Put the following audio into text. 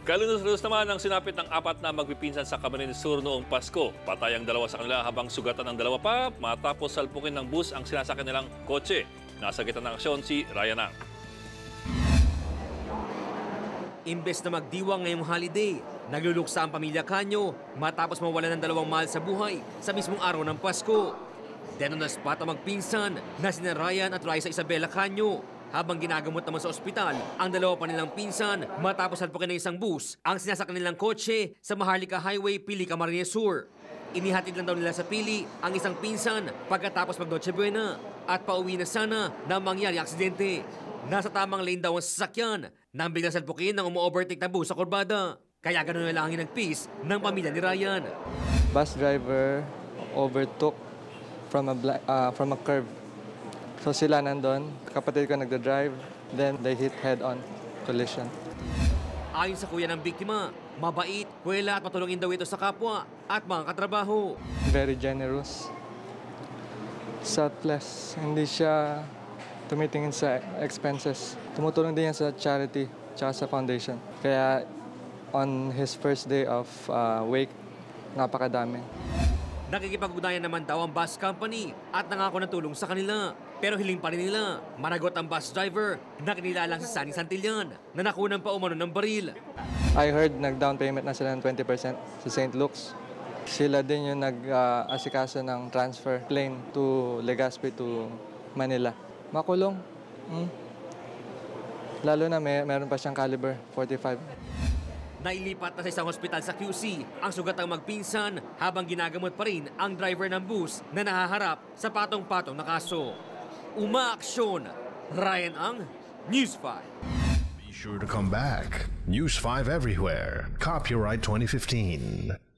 Kalunos-lunos naman ang sinapit ng apat na magpipinsan sa Camarines Sur noong Pasko. Patay ang dalawa sa kanila habang sugatan ang dalawa pa matapos salpukin ng bus ang sinasakyan nilang kotse. Nasa gitna ng aksyon si Ryan Ang. Imbes na magdiwang ngayong holiday, nagluluksa ang pamilya Canyo matapos mawalan ng 2 mahal sa buhay sa mismong araw ng Pasko. Dead on the spot ang magpinsan na sina Ryan at Raisa Isabela Canyo. Habang ginagamot naman sa ospital ang dalawa pa nilang pinsan matapos salpukin ng isang bus ang sinasakyan nilang kotse sa Maharlika Highway, Pili, Camarines Sur. Inihatid lang daw nila sa Pili ang isang pinsan pagkatapos mag-Noche Buena at pauwi na sana na mangyari aksidente. Nasa tamang lane daw ang sasakyan nang biglang salpukin ng umu-overtake na bus sa kurbada. Kaya gano'n na lang ang hinagpis ng pamilya ni Ryan. Bus driver overtook from a curve. So sila nandun, kapatid ko nagda-drive, then they hit head-on collision. Ayon sa kuya ng biktima, mabait, kwela at matulungin daw ito sa kapwa at mga katrabaho. Very generous. Selfless. Hindi siya tumitingin sa expenses. Tumutulong din yan sa charity tsaka sa foundation. Kaya on his first day of wake, napakadami. Nakikipag-ugnayan naman daw ang bus company at nangako ng tulong sa kanila. Pero hiling pa rin nila, managot ang bus driver na kinilalang si Sunny Santillan na nakunan pa umano ng baril. I heard nag-down payment na sila ng 20% sa St. Luke's. Sila din yung nag-asikaso ng transfer plane to Legazpi to Manila. Makulong. Lalo na meron pa siyang caliber 45. Nailipat na sa isang hospital sa QC ang sugatang magpinsan habang ginagamot pa rin ang driver ng bus na nahaharap sa patong-patong na kaso. Umaaksyon! Ryan Ang, News 5. Be sure to come back. News 5 everywhere. Copyright 2015.